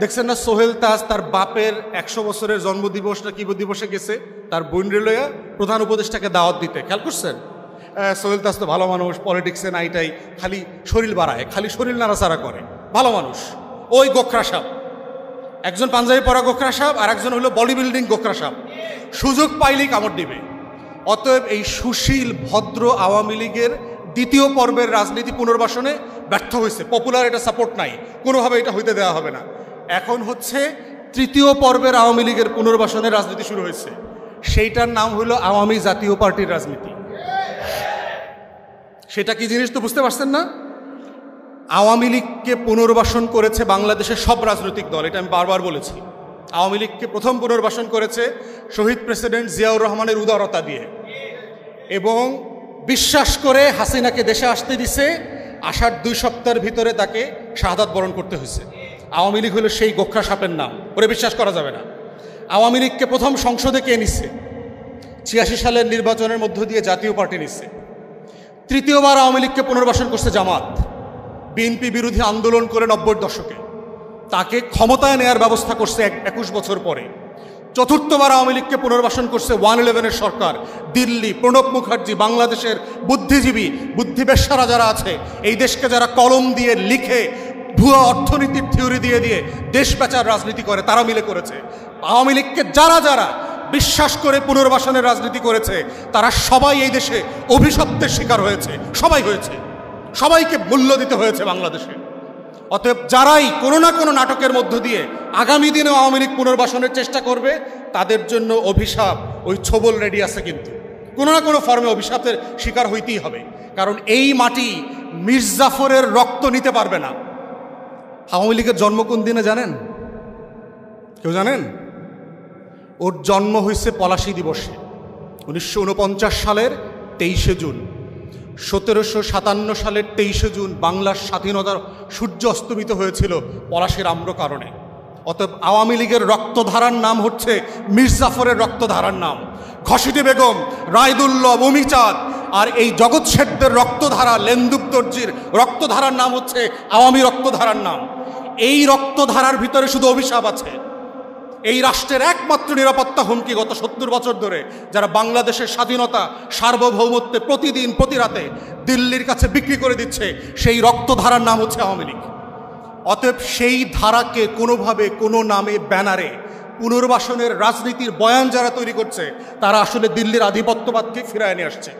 দেখছেন না সোহেল তাজ তার বাপের 100 বছরের জন্মদিবস না কি দিবসে গেছে তার বোন রেলয়া প্রধান উপদেষ্টাকে দাওয়াত দিতে। খেয়াল করছেন? সোহেল তাজ তো ভালো মানুষ, পলিটিক্সে নাইটাই খালি শরীর বাড়ায়, খালি শরীর নাড়াচাড়া করে, ভালো মানুষ। ওই গোখরা সাপ, একজন পাঞ্জাবি পরা গোখরা সাপ আর একজন হলো বডি বিল্ডিং গোখরা সাপ, সুযোগ পাইলেই কামড় দিবে। অতএব এই সুশীল ভদ্র আওয়ামী লীগের দ্বিতীয় পর্বের রাজনীতি পুনর্বাসনে ব্যর্থ হয়েছে। পপুলার এটা সাপোর্ট নাই, কোনোভাবে এটা হইতে দেওয়া হবে না। এখন হচ্ছে তৃতীয় পর্বের আওয়ামী লীগের পুনর্বাসনের রাজনীতি শুরু হয়েছে, সেইটার নাম হলো আওয়ামী জাতীয় পার্টির রাজনীতি। সেটা কি জিনিস তো বুঝতে পারছেন না? আওয়ামী লীগকে পুনর্বাসন করেছে বাংলাদেশের সব রাজনৈতিক দল, এটা আমি বারবার বলেছি। আওয়ামী লীগকে প্রথম পুনর্বাসন করেছে শহীদ প্রেসিডেন্ট জিয়াউর রহমানের উদারতা দিয়ে, এবং বিশ্বাস করে হাসিনাকে দেশে আসতে দিছে। আসার 2 সপ্তাহের ভিতরে তাকে শাহাদাত বরণ করতে হয়েছে। আওয়ামী লীগ হলো সেই গোখরা সাপের নাম, ওরে বিশ্বাস করা যাবে না। আওয়ামী লীগকে প্রথম সংসদে কে নিচ্ছে? 86 সালের নির্বাচনের মধ্য দিয়ে জাতীয় পার্টি নিচ্ছে। তৃতীয়বার আওয়ামী লীগকে পুনর্বাসন করছে জামাত, বিএনপি বিরোধী আন্দোলন করে 90-র দশকে, তাকে ক্ষমতায় নেয়ার ব্যবস্থা করছে 21 বছর পরে। চতুর্থবার আওয়ামী লীগকে পুনর্বাসন করছে 111-এর সরকার, দিল্লি, প্রণব মুখার্জি, বাংলাদেশের বুদ্ধিজীবী বুদ্ধিবেশ্যারা যারা আছে, এই দেশকে যারা কলম দিয়ে লিখে ভুয়া অর্থনীতির থিওরি দিয়ে দিয়ে দেশ বেচার রাজনীতি করে, তারা মিলে করেছে। আওয়ামী লীগকে যারা যারা বিশ্বাস করে পুনর্বাসনের রাজনীতি করেছে, তারা সবাই এই দেশে অভিশপ্তের শিকার হয়েছে, সবাই হয়েছে, সবাইকে মূল্য দিতে হয়েছে বাংলাদেশে। অতএব যারাই কোনো না কোনো নাটকের মধ্য দিয়ে আগামী দিনে আওয়ামী লীগ পুনর্বাসনের চেষ্টা করবে, তাদের জন্য অভিশাপ ওই ছবল রেডি আছে। কিন্তু কোনো না কোনো ফর্মে অভিশাপের শিকার হইতেই হবে, কারণ এই মাটি মির্জাফরের রক্ত নিতে পারবে না। আওয়ামী লীগের জন্ম কোন দিনে জানেন? কেউ জানেন? ওর জন্ম হয়েছে পলাশী দিবসে, 1949 সালের 23শে জুন। 1757 সালের 23শে জুন বাংলার স্বাধীনতার সূর্য অস্তমিত হয়েছিল পলাশীর আম্র কারণে। অতএব আওয়ামী লীগের রক্তধারার নাম হচ্ছে মির্জাফরের রক্তধারার নাম। ঘসিটি বেগম, রায়দুল্লভ, অমিচাঁদ আর এই জগৎ শেঠদের রক্তধারা, লেন্দুক দর্জির রক্তধারার নাম হচ্ছে আওয়ামী রক্তধারার নাম। এই রক্তধারার ভিতরে শুধু অভিশাপ আছে। এই রাষ্ট্রের একমাত্র নিরাপত্তা হুমকি গত 70 বছর ধরে যারা বাংলাদেশের স্বাধীনতা সার্বভৌমত্বে প্রতিদিন প্রতি রাতে দিল্লির কাছে বিক্রি করে দিচ্ছে, সেই রক্তধারার নাম হচ্ছে আওয়ামী লীগ। অতএব সেই ধারাকে কোনোভাবে কোনো নামে ব্যানারে পুনর্বাসনের রাজনীতির বয়ান যারা তৈরি করছে, তারা আসলে দিল্লির আধিপত্যবাদকে ফিরায় নিয়ে আসছে।